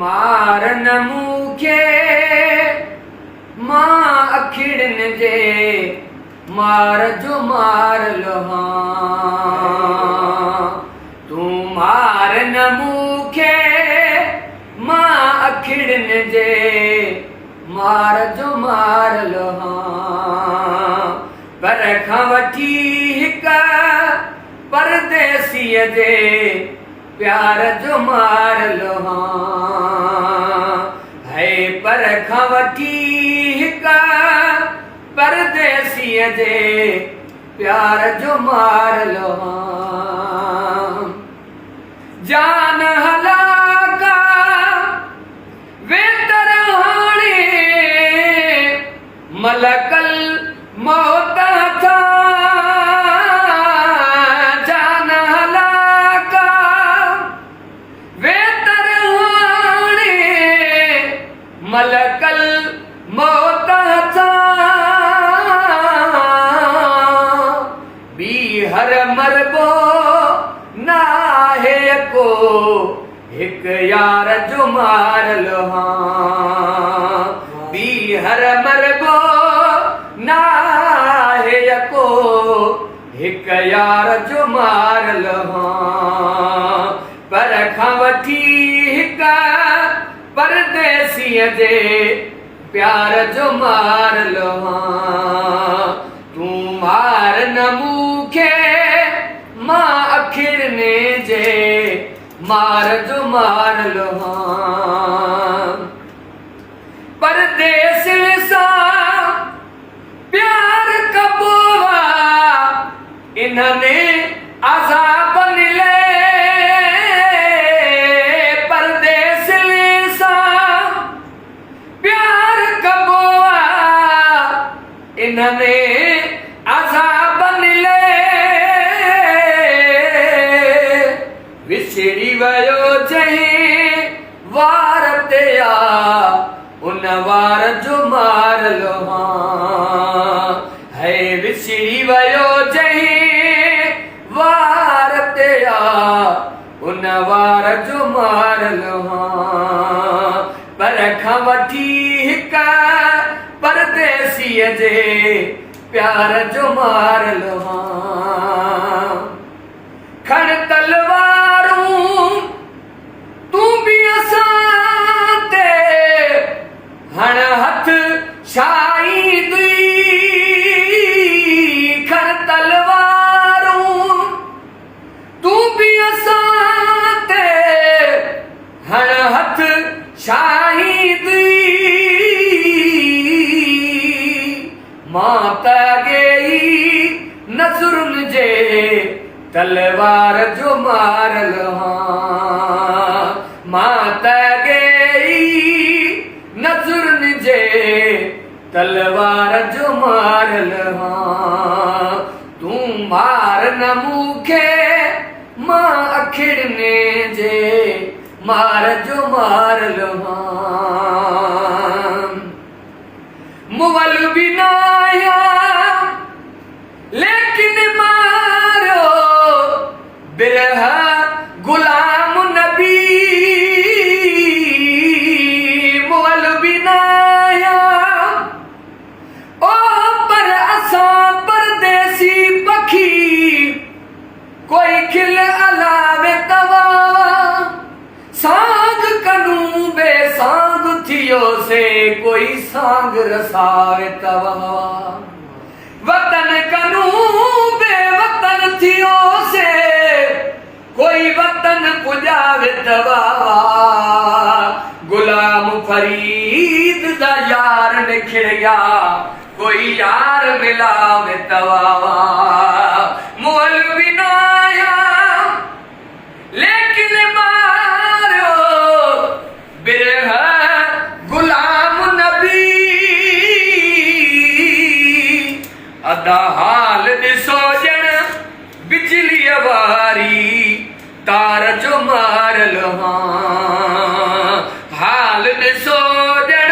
मारन मूंखे मां अखिड़नि जे मार जो मार लहां। तूं मारन मूंखे मां अखिड़नि जे मार जो मार लहां। पर खां वठी हिक परदेसीअ जे प्यार जो मार लहां। है पर खां वठी हिक परदेसीअ जे प्यार जो मार लहां। जान हलाका वेतर हाणे मलकल मौत था। जान हलाका वेतर हाणे मलकल मौत था। बीहर मरबो नाहे को हिक यार जो मार लहां। बीहर मरबो नाहे को हिक यार जो मार लहां। पर खां वठी हिक परदेसीअ जे प्यार जो मार लहां। तूं मार न मूंखे मां अखिड़नि जे मार जो मार लहां। परदेस सां प्यार कबो इन्हने अज़ाब मिले। परदेस सां प्यार कबो इन्हने अज़ाब मिले। विसरी वयो जंहिं वार ते उन वार जो मार लहां। है विसरी वयो जंहिं वार ते उन वार जो मार लहां। पर खां वठी हिक परदेसीअ जे प्यार जो मार लहां। खण तलवारूं तूं बि असां ते हण हथ शाईंदी। खण तलवारूं तूं बि असां ते हण हथ शाईंदी। मां त गेई नज़रुनि जे तलवार जो मार लहां। मां त गेई नज़रुनि जे तलवार जो मार लहां। तूं मार न मूंखे मां अखिड़नि जे मार जो मार लहां। मुअल बि न आहियां लेकिन मारो बिरह गुलाम नबी। मुअल बि न आहियां ओ पर असां परदेसी पखी कोई खिल अलावे तव्हां। सांग कनू बेसांग थियो से कोई सांग रसावे तव्हां। वतन कनू बेवतन थियो से कोई वतन पुॼावे तव्हां। गुलाम फरीद दा यार निखिड़िया कोई यार मिलावे तव्हां। मुअल बि न आहियां लेकिन मारो बिरह गुलाम नबी। अदा हाल ॾिसो ॼण बिजलीअ वारी तार जो मार लहां। हाल ॾिसो ॼण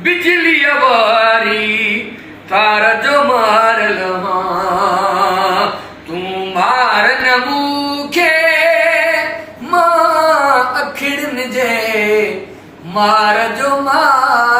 बिजलीअ वारी तार जो मार लहां। तूं मार न मूंखे मां अखिड़नि जे मार जो मार